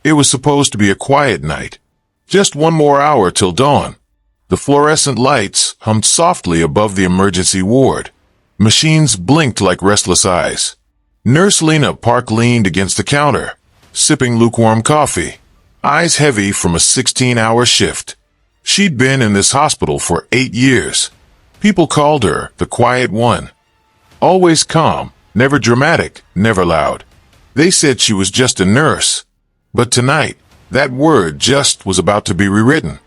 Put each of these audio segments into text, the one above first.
It was supposed to be a quiet night. Just one more hour till dawn. The fluorescent lights hummed softly above the emergency ward. Machines blinked like restless eyes. Nurse Lina Park leaned against the counter, sipping lukewarm coffee, eyes heavy from a 16-hour shift. She'd been in this hospital for 8 years. People called her the quiet one. Always calm, never dramatic, never loud. They said she was just a nurse. But tonight, that word just was about to be rewritten.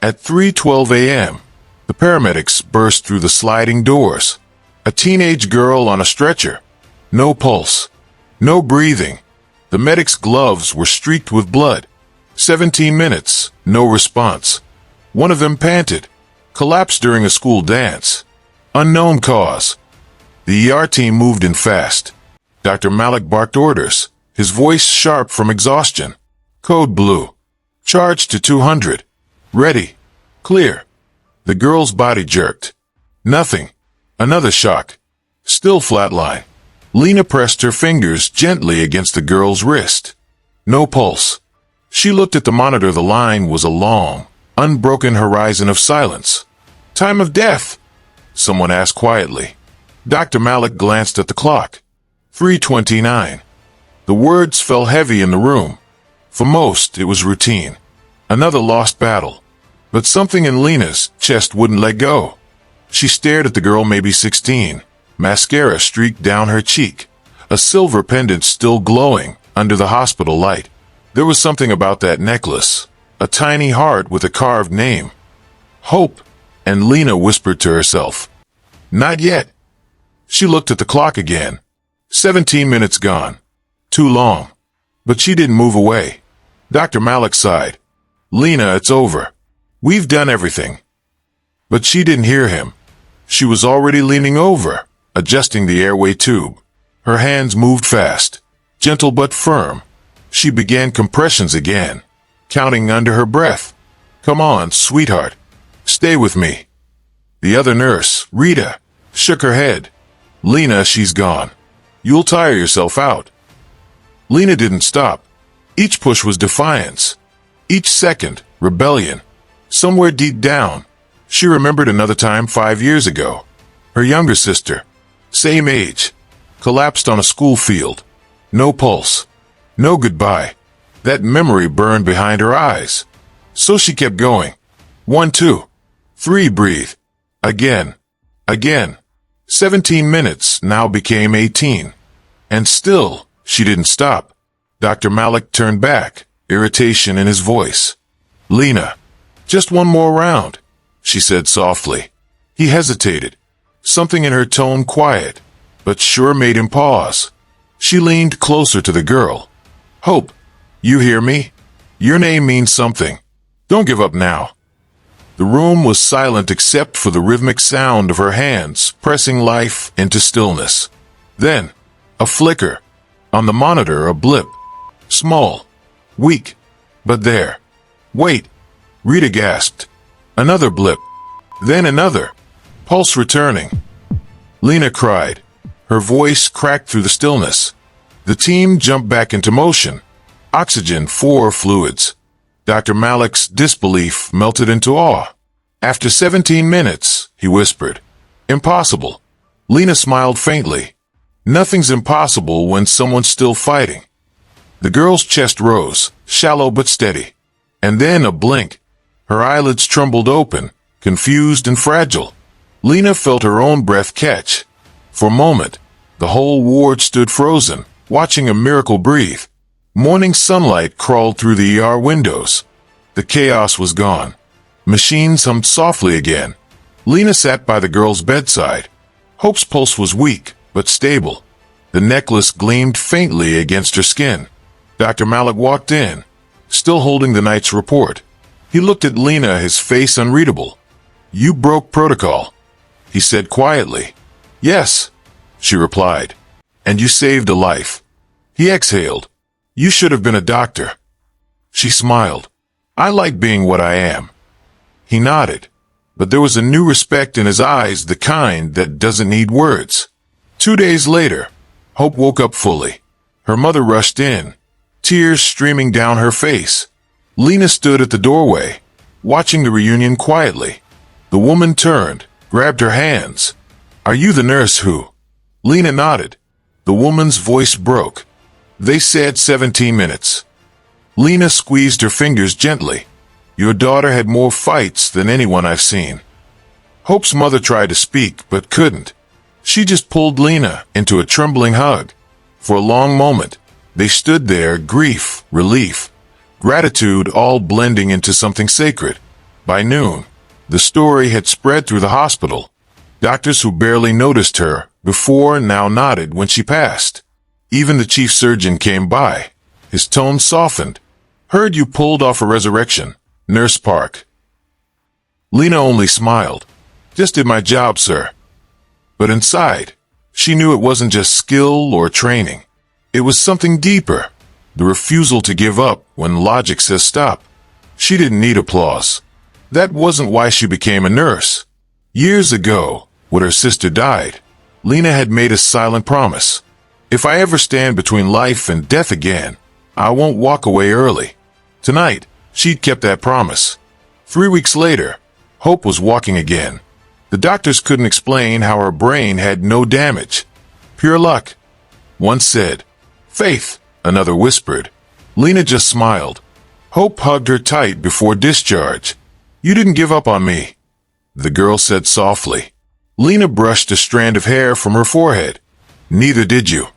At 3:12 a.m., the paramedics burst through the sliding doors. A teenage girl on a stretcher. No pulse. No breathing. The medics' gloves were streaked with blood. 17 minutes, no response. One of them panted. Collapsed during a school dance. Unknown cause. The ER team moved in fast. Dr. Malik barked orders, his voice sharp from exhaustion. Code blue. Charge to 200. Ready. Clear. The girl's body jerked. Nothing. Another shock. Still flatline. Lina pressed her fingers gently against the girl's wrist. No pulse. She looked at the monitor. The line was a long, unbroken horizon of silence. Time of death? Someone asked quietly. Dr. Malik glanced at the clock. 3:29. The words fell heavy in the room. For most, it was routine. Another lost battle. But something in Lina's chest wouldn't let go. She stared at the girl, maybe 16. Mascara streaked down her cheek. A silver pendant still glowing under the hospital light. There was something about that necklace. A tiny heart with a carved name. Hope. And Lina whispered to herself. Not yet. She looked at the clock again. 17 minutes gone. Too long. But she didn't move away. Dr. Malik sighed. Lina, it's over. We've done everything. But she didn't hear him. She was already leaning over, adjusting the airway tube. Her hands moved fast, gentle but firm. She began compressions again, counting under her breath. Come on, sweetheart. Stay with me. The other nurse, Rita, shook her head. Lina, she's gone. You'll tire yourself out. Lina didn't stop. Each push was defiance. Each second, rebellion. Somewhere deep down, she remembered another time 5 years ago. Her younger sister, same age, collapsed on a school field. No pulse. No goodbye. That memory burned behind her eyes. So she kept going. 1, 2, 3, breathe. Again. Again. 17 minutes now became 18. And still, she didn't stop. Dr. Malik turned back, irritation in his voice. Lina, just one more round, she said softly. He hesitated. Something in her tone quiet, but sure made him pause. She leaned closer to the girl. Hope, you hear me? Your name means something. Don't give up now. The room was silent except for the rhythmic sound of her hands pressing life into stillness. Then, a flicker. On the monitor, a blip. Small. Weak. But there. Wait. Rita gasped. Another blip. Then another. Pulse returning. Lina cried. Her voice cracked through the stillness. The team jumped back into motion. Oxygen, 4 fluids. Dr. Malik's disbelief melted into awe. After 17 minutes, he whispered. Impossible. Lina smiled faintly. Nothing's impossible when someone's still fighting. The girl's chest rose, shallow but steady. And then a blink. Her eyelids trembled open, confused and fragile. Lina felt her own breath catch. For a moment, the whole ward stood frozen, watching a miracle breathe. Morning sunlight crawled through the ER windows. The chaos was gone. Machines hummed softly again. Lina sat by the girl's bedside. Hope's pulse was weak, but stable. The necklace gleamed faintly against her skin. Dr. Malik walked in, still holding the night's report. He looked at Lina, his face unreadable. You broke protocol, he said quietly. Yes, she replied. And you saved a life. He exhaled. You should have been a doctor. She smiled. I like being what I am. He nodded, but there was a new respect in his eyes, the kind that doesn't need words. 2 days later, Hope woke up fully. Her mother rushed in. tears streaming down her face. Lina stood at the doorway, watching the reunion quietly. The woman turned, grabbed her hands. "Are you the nurse who?" Lina nodded. The woman's voice broke. "They said 17 minutes. Lina squeezed her fingers gently. "Your daughter had more fights than anyone I've seen." Hope's mother tried to speak, but couldn't. She just pulled Lina into a trembling hug. For a long moment, they stood there, grief, relief, gratitude all blending into something sacred. By noon, the story had spread through the hospital. Doctors who barely noticed her before now nodded when she passed. Even the chief surgeon came by. His tone softened. "Heard you pulled off a resurrection, Nurse Park." Lina only smiled. "Just did my job, sir." But inside, she knew it wasn't just skill or training. It was something deeper. The refusal to give up when logic says stop. She didn't need applause. That wasn't why she became a nurse. Years ago, when her sister died, Lina had made a silent promise. "If I ever stand between life and death again, I won't walk away early." Tonight, she'd kept that promise. 3 weeks later, Hope was walking again. The doctors couldn't explain how her brain had no damage. "Pure luck," one said. "Faith," another whispered. Lina just smiled. Hope hugged her tight before discharge. "You didn't give up on me," the girl said softly. Lina brushed a strand of hair from her forehead. "Neither did you."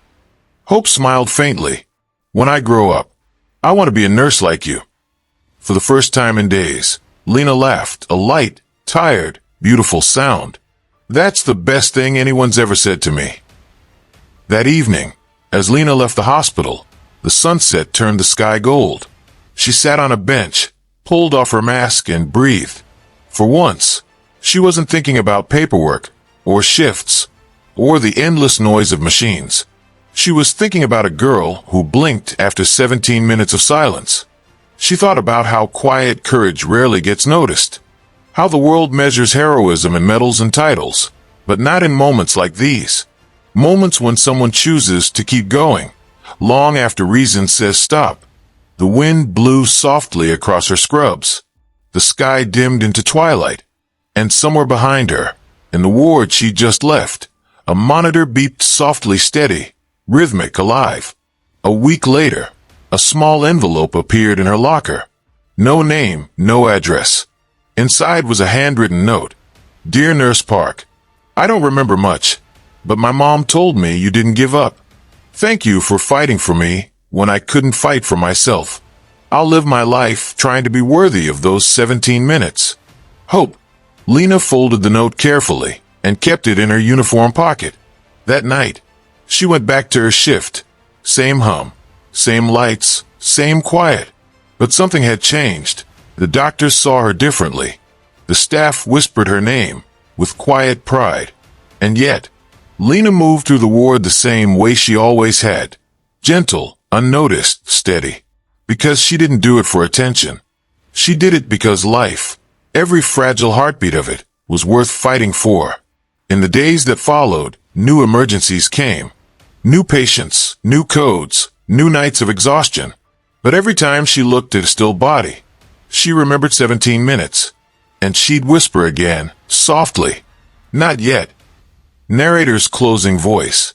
Hope smiled faintly. "When I grow up, I want to be a nurse like you." For the first time in days, Lina laughed, a light, tired, beautiful sound. "That's the best thing anyone's ever said to me." That evening, as Lina left the hospital, the sunset turned the sky gold. She sat on a bench, pulled off her mask, and breathed. For once, she wasn't thinking about paperwork, or shifts, or the endless noise of machines. She was thinking about a girl who blinked after 17 minutes of silence. She thought about how quiet courage rarely gets noticed, how the world measures heroism in medals and titles, but not in moments like these. Moments when someone chooses to keep going, long after reason says stop. The wind blew softly across her scrubs. The sky dimmed into twilight, and somewhere behind her, in the ward she'd just left, a monitor beeped softly steady, rhythmic, alive. A week later, a small envelope appeared in her locker. No name, no address. Inside was a handwritten note. "Dear Nurse Park, I don't remember much, but my mom told me you didn't give up. Thank you for fighting for me when I couldn't fight for myself. I'll live my life trying to be worthy of those 17 minutes. Hope." Lina folded the note carefully and kept it in her uniform pocket. That night, she went back to her shift. Same hum, same lights, same quiet. But something had changed. The doctors saw her differently. The staff whispered her name with quiet pride. And yet, Lina moved through the ward the same way she always had. Gentle, unnoticed, steady. Because she didn't do it for attention. She did it because life, every fragile heartbeat of it, was worth fighting for. In the days that followed, new emergencies came. New patients, new codes, new nights of exhaustion. But every time she looked at a still body, she remembered 17 minutes. And she'd whisper again, softly, "Not yet." Narrator's closing voice.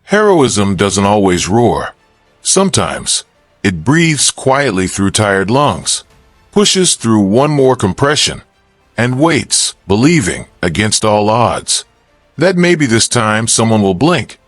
Heroism doesn't always roar. Sometimes, it breathes quietly through tired lungs, pushes through one more compression, and waits, believing, against all odds, that maybe this time someone will blink.